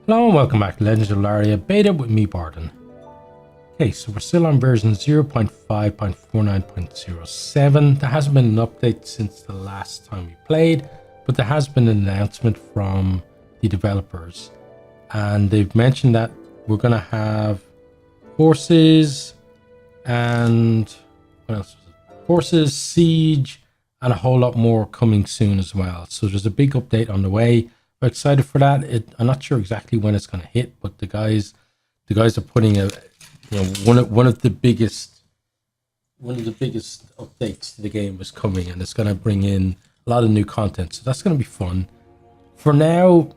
Hello and welcome back to Legends of Ellaria Beta with me, Barton. Okay, so we're still on version 0.5.49.07. There hasn't been an update since the last time we played, but there has been an announcement from the developers. And they've mentioned that we're going to have horses and... what else was it? Horses, siege, and a whole lot more coming soon as well. So there's a big update on the way. I'm excited for that. I'm not sure exactly when it's going to hit, but the guys are putting one of the biggest updates to the game is coming, and it's going to bring in a lot of new content. So that's going to be fun. For now,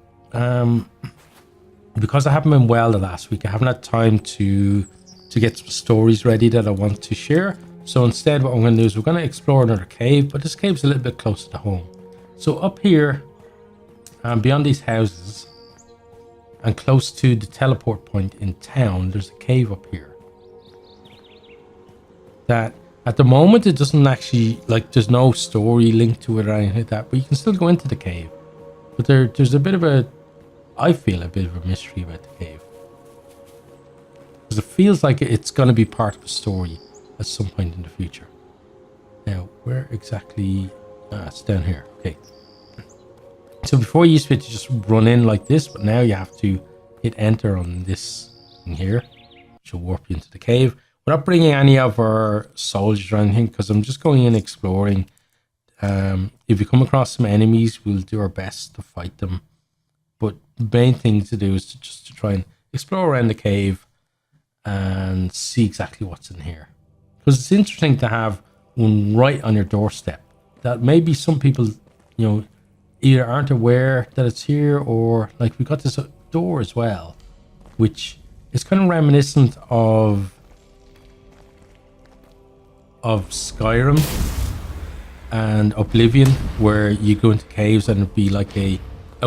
because I haven't been well the last week, I haven't had time to get some stories ready that I want to share. So instead, what I'm going to do is we're going to explore another cave, but this cave's a little bit closer to home. So up here, beyond these houses and close to the teleport point in town, there's a cave up here that at the moment it doesn't actually, like, there's no story linked to it or anything like that, but you can still go into the cave. But there's a bit of a, I feel a bit of a mystery about the cave, because it feels like it's going to be part of a story at some point in the future. Now, where exactly? It's down here. Okay. So before you used to just run in like this, but now you have to hit enter on this thing here, which will warp you into the cave. We're not bringing any of our soldiers or anything because I'm just going in exploring. If we come across some enemies, we'll do our best to fight them. But the main thing to do is to try and explore around the cave and see exactly what's in here. Because it's interesting to have one right on your doorstep that maybe some people, either aren't aware that it's here, or like we got this door as well, which is kind of reminiscent of Skyrim and Oblivion, where you go into caves and it'd be like a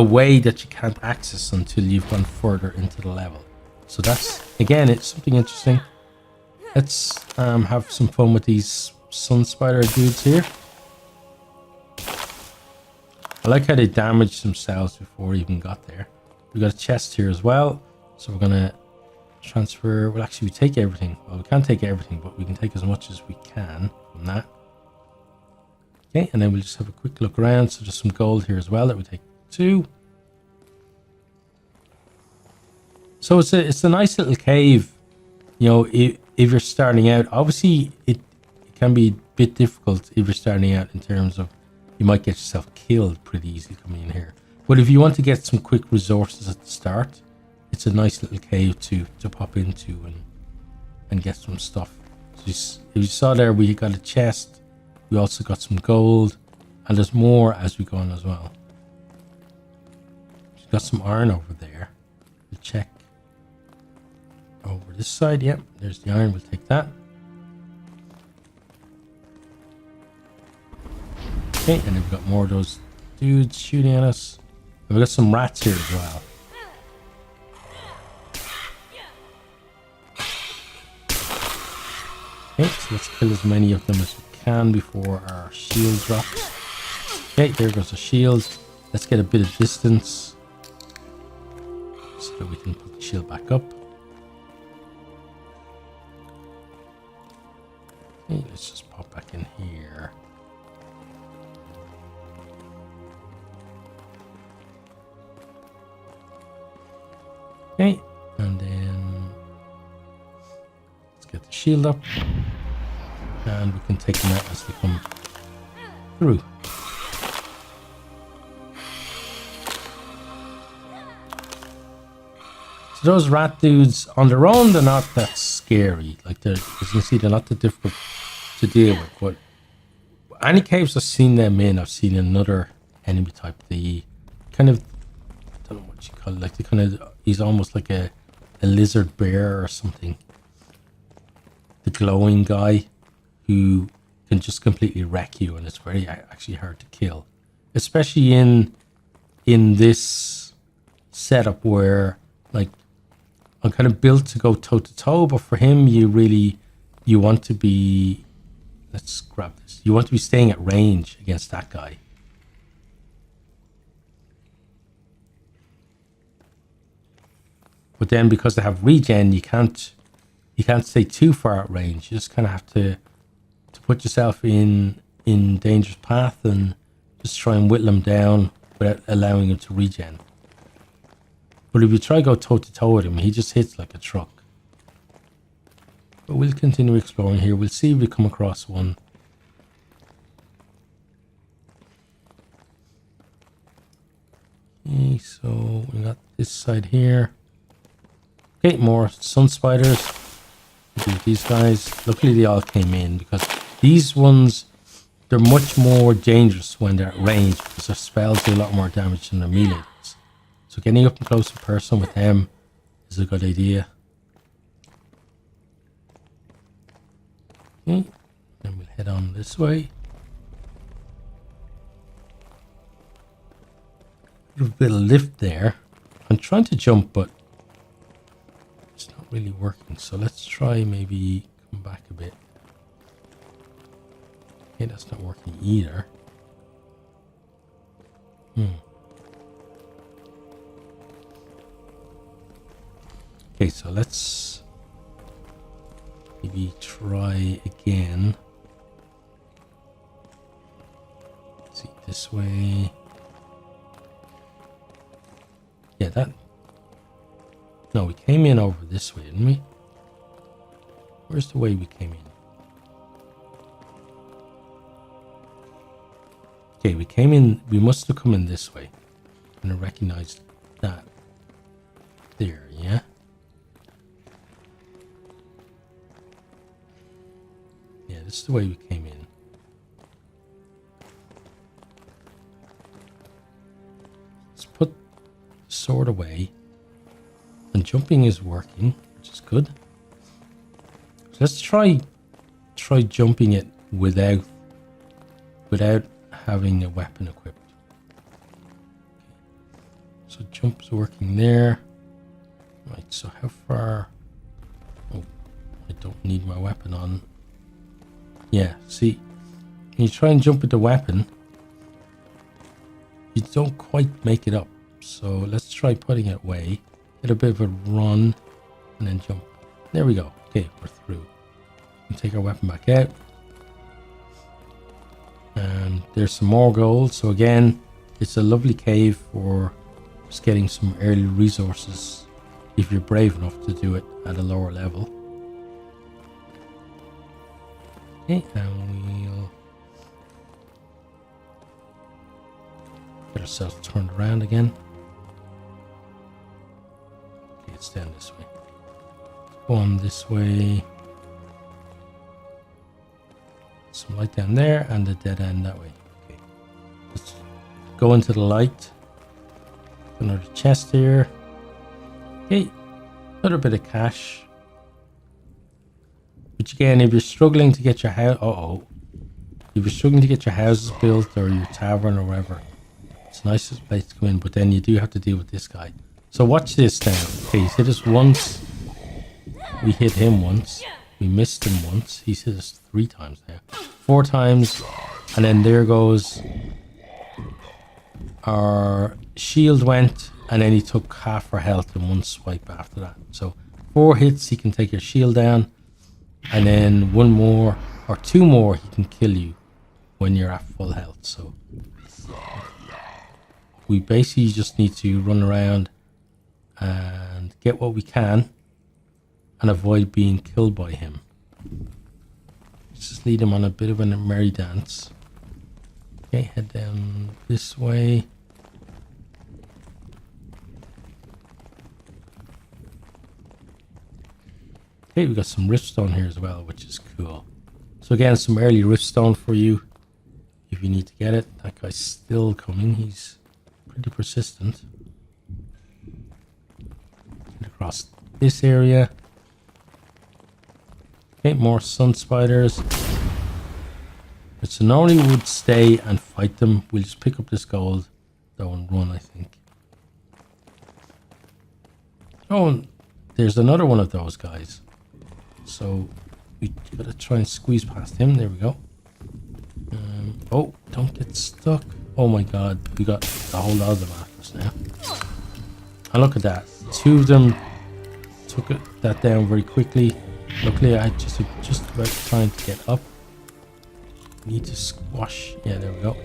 way that you can't access until you've gone further into the level. So that's, again, it's something interesting. Let's have some fun with these sun spider dudes here. I like how they damaged themselves before we even got there. We got a chest here as well, so we're gonna transfer. Well, actually, we take everything. Well, we can't take everything, but we can take as much as we can from that. Okay, and then we'll just have a quick look around. So there's some gold here as well that we take too. So it's a nice little cave. If you're starting out, obviously it can be a bit difficult if you're starting out in terms of you might get yourself killed pretty easily coming in here. But if you want to get some quick resources at the start, it's a nice little cave to pop into and get some stuff. So if you saw there, we got a chest. We also got some gold, and there's more as we go on as well. We've got some iron over there. We'll check over this side. Yep, there's the iron. We'll take that. Okay, and then we've got more of those dudes shooting at us. And we've got some rats here as well. Okay, so let's kill as many of them as we can before our shield drops. Okay, there goes the shield. Let's get a bit of distance so that we can put the shield back up. Okay, let's just pop back in here. Okay, and then let's get the shield up, and we can take them out as they come through. So those rat dudes on their own, they're not that scary. Like, as you can see, they're not that difficult to deal with. But any caves I've seen them in, I've seen another enemy type. The kind of, I don't know what you call it, like the kind of, he's almost like a lizard bear or something. The glowing guy who can just completely wreck you, and it's very actually hard to kill. Especially in this setup where, like, I'm kind of built to go toe to toe, but for him, you want to be, let's grab this. You want to be staying at range against that guy. But then because they have regen, you can't stay too far at range. You just kind of have to put yourself in dangerous path and just try and whittle them down without allowing him to regen. But if you try to go toe to toe with him, he just hits like a truck. But we'll continue exploring here. We'll see if we come across one. Okay, so we got this side here. Okay, more sun spiders. These guys, luckily they all came in, because these ones, they're much more dangerous when they're at range, because their spells do a lot more damage than their melee does. So getting up and close in person with them is a good idea. Okay, then we'll head on this way. A bit of lift there. I'm trying to jump, but it's not really working. So let's try maybe come back a bit. Okay, that's not working either. Okay, so let's maybe try again. Let's see, this way. Yeah, that... No, we came in over this way, didn't we? Where's the way we came in? Okay, we came in... We must have come in this way. And I recognized that. There, yeah? Yeah, this is the way we came in. Let's put sword away, and jumping is working, which is good. So let's try jumping it without having a weapon equipped. Okay. So jump's working there. Right, so how far? Oh, I don't need my weapon on. Yeah, see, when you try and jump with the weapon, you don't quite make it up. So let's try putting it away, get a bit of a run, and then jump. There we go. Okay, we're through. We take our weapon back out. And there's some more gold. So again, it's a lovely cave for just getting some early resources if you're brave enough to do it at a lower level. Okay, and we'll get ourselves turned around again. It's down this way. Go on this way. Some light down there and the dead end that way. Okay. Let's go into the light. Another chest here. Okay. Another bit of cash. Which again, if you're struggling to get your house... If you're struggling to get your houses built or your tavern or wherever, it's the nicest place to go in. But then you do have to deal with this guy. So watch this now. Okay, he's hit us once. We hit him once. We missed him once. He's hit us 3 times now. 4 times. And then there goes our shield went. And then he took half our health in one swipe after that. So 4 hits, he can take your shield down. And then 1 more or 2 more, he can kill you when you're at full health. So we basically just need to run around and get what we can and avoid being killed by him. Let's just lead him on a bit of a merry dance. Okay, head down this way. Okay, we got some riftstone here as well, which is cool. So again, some early riftstone for you if you need to get it. That guy's still coming. He's pretty persistent. Across this area. Okay, more sun spiders. But so normally we would stay and fight them. We'll just pick up this gold though and run, I think. Oh, and there's another one of those guys. So we gotta try and squeeze past him. There we go. Oh, don't get stuck. Oh my god, we got a whole lot of them after us now. And look at that. 2 of them took that down very quickly. Luckily, I just about trying to get up. Need to squash. Yeah, there we go.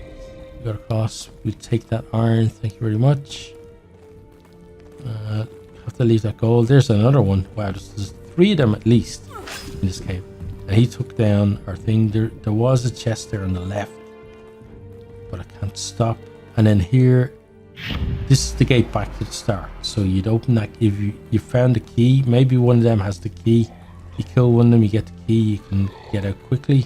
We got across. We take that iron. Thank you very much. Have to leave that gold. There's another one. Wow, there's 3 of them at least in this cave. And he took down our thing. There was a chest there on the left, but I can't stop. And then here, this is the gate back to the start. So you'd open that if you found the key. Maybe one of them has the key. You kill one of them, you get the key. You can get out quickly.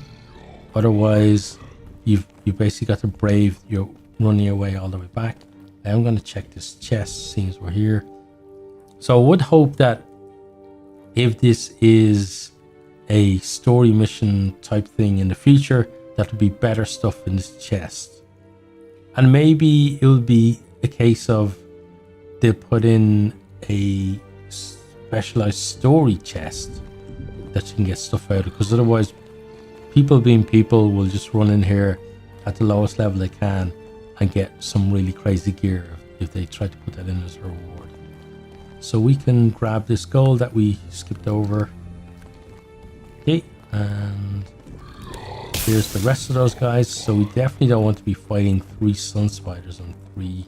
Otherwise, you basically got to brave your running your way all the way back. I'm going to check this chest, seeing as we're here. So I would hope that if this is a story mission type thing in the future, that will be better stuff in this chest. And maybe it will be a case of they'll put in a specialized story chest that you can get stuff out of, because otherwise people being people will just run in here at the lowest level they can and get some really crazy gear if they try to put that in as a reward. So we can grab this gold that we skipped over. Okay, and here's the rest of those guys. So we definitely don't want to be fighting 3 sun spiders and 3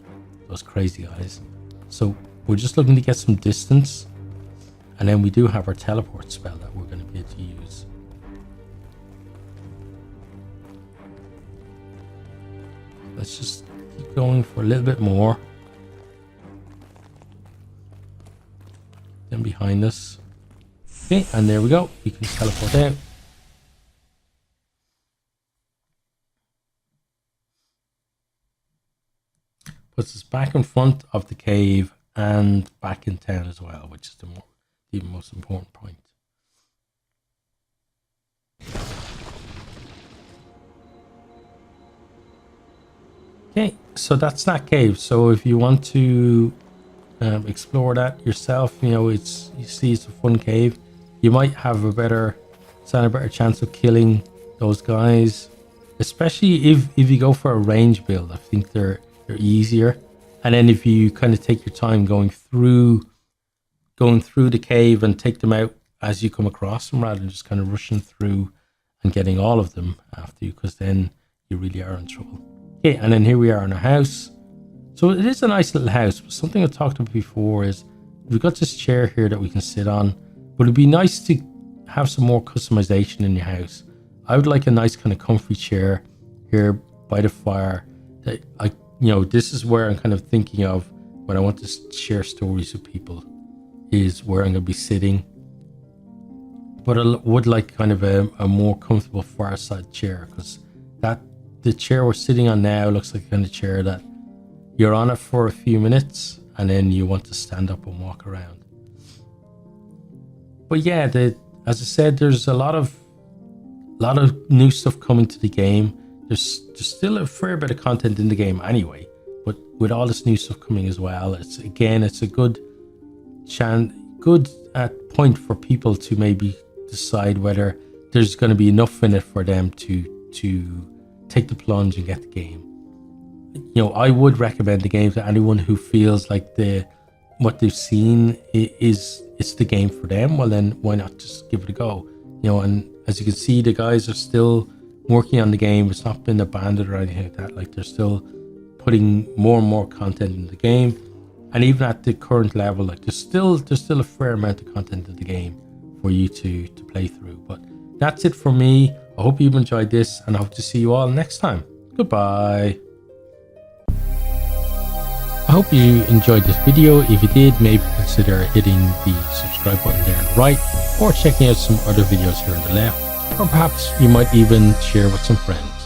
those crazy guys. So we're just looking to get some distance, and then we do have our teleport spell that we're going to be able to use. Let's just keep going for a little bit more. Then behind us. Okay, and there we go. We can teleport out. Puts us back in front of the cave and back in town as well, which is the most important point. Okay, so that's that cave. So if you want to explore that yourself, you see it's a fun cave. You might have a better chance of killing those guys, especially if you go for a range build. I think they're easier. And then if you kind of take your time going through the cave and take them out as you come across them, rather than just kind of rushing through and getting all of them after you, because then you really are in trouble. Okay, and then here we are in our house. So it is a nice little house, but something I talked about before is we've got this chair here that we can sit on, but it'd be nice to have some more customization in your house. I would like a nice kind of comfy chair here by the fire. That this is where I'm kind of thinking of when I want to share stories with people, is where I'm going to be sitting. But I would like kind of a more comfortable fireside chair, because the chair we're sitting on now looks like the kind of chair that you're on it for a few minutes and then you want to stand up and walk around. But yeah, as I said, there's a lot of new stuff coming to the game. There's still a fair bit of content in the game anyway, but with all this new stuff coming as well, it's a good point for people to maybe decide whether there's going to be enough in it for them to take the plunge and get the game. I would recommend the game to anyone who feels like what they've seen it's the game for them. Well, then why not just give it a go? And as you can see, the guys are still working on the game. It's not been abandoned or anything like that. Like, they're still putting more and more content in the game, and even at the current level, like there's still a fair amount of content in the game for you to play through. But that's it for me. I hope you've enjoyed this, and I hope to see you all next time. Goodbye. I hope you enjoyed this video. If you did, maybe consider hitting the subscribe button there on the right, or checking out some other videos here on the left, or perhaps you might even share with some friends.